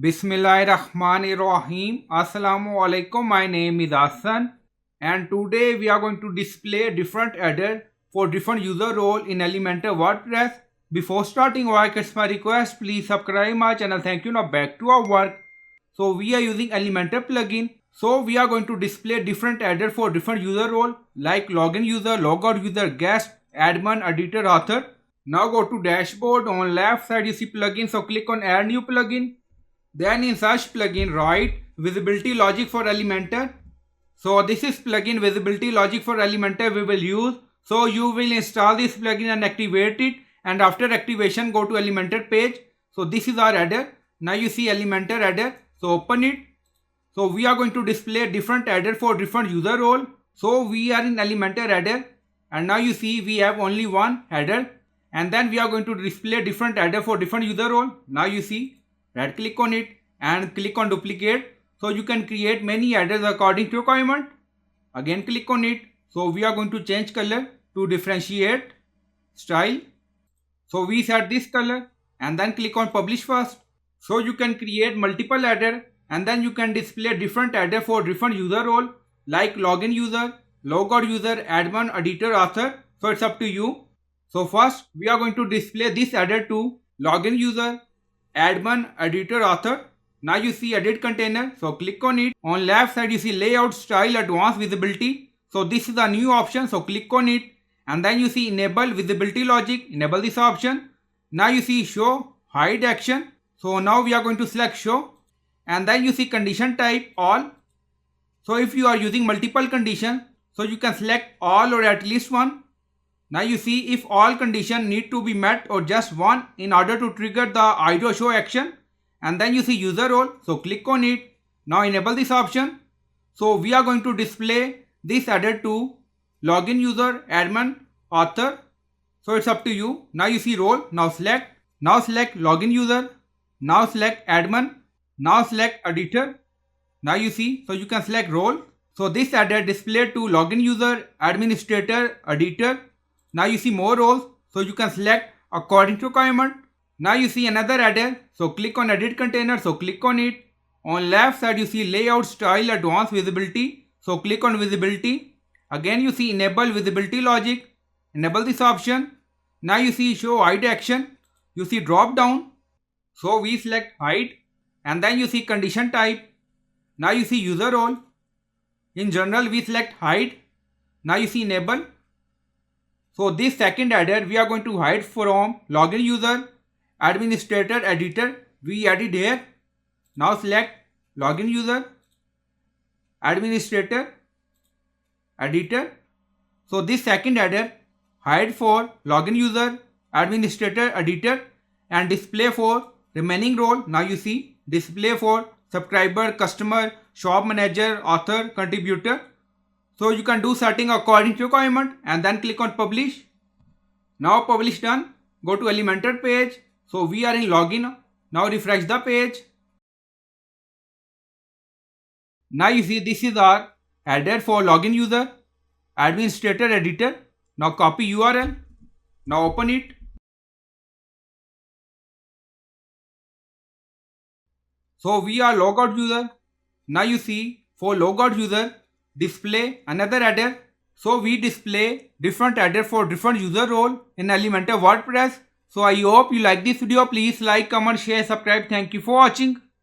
Bismillahirrahmanirrahim. Assalamu alaikum. My name is Hassan and today we are going to display different header for different user role in Elementor WordPress. Before starting work, it's my request, please subscribe my channel. Thank you. Now back to our work. So we are using Elementor plugin. So we are going to display different header for different user role like login user, logout user, guest, admin, editor, author. Now go to dashboard. On left side you see plugin. So click on add new plugin. Then in search plugin write visibility logic for Elementor. So this is plugin visibility logic for Elementor we will use. So you will install this plugin and activate it, and after activation go to Elementor page. So this is our header. Now you see Elementor header. So open it. So we are going to display different header for different user role. So we are in Elementor header and now you see we have only one header, and then we are going to display different header for different user role. Now you see, right click on it and click on duplicate. So you can create many headers according to requirement. Again click on it. So we are going to change color to differentiate style. So we set this color and then click on publish first. So you can create multiple header and then you can display different header for different user role like login user, logout user, admin, editor, author. So it's up to you. So first we are going to display this header to login user, admin, editor, author. Now you see edit container. So click on it. On left side you see layout, style, advanced visibility. So this is a new option. So click on it and then you see enable visibility logic. Enable this option. Now you see show hide action. So now we are going to select show and then you see condition type all. So if you are using multiple conditions, so you can select all or at least one. Now you see if all conditions need to be met or just one in order to trigger the IDO show action. And then you see user role. So click on it. Now enable this option. So we are going to display this header to login user, admin, author. So it's up to you. Now you see role. Now select login user. Now select admin. Now select editor. Now you see, so you can select role. So this header displayed to login user, administrator, editor. Now you see more roles. So you can select according to requirement. Now you see another header. So click on edit container. So click on it. On left side you see layout, style, advanced visibility. So click on visibility. Again you see enable visibility logic. Enable this option. Now you see show hide action. You see drop down. So we select hide and then you see condition type. Now you see user role. In general we select hide. Now you see enable. So this second header we are going to hide from login user, administrator, editor. We added here. Now select login user, administrator, editor. So this second header hide for login user, administrator, editor, and display for remaining role. Now you see display for subscriber, customer, shop manager, author, contributor. So you can do setting according to requirement and then click on publish. Now publish done. Go to Elementor page. So we are in login. Now refresh the page. Now you see this is our header for login user, administrator, editor. Now copy URL. Now open it. So we are logout user. Now you see for logout user display another header. So we display different header for different user role in Elementor WordPress. So I hope you like this video. Please like, comment, share, subscribe. Thank you for watching.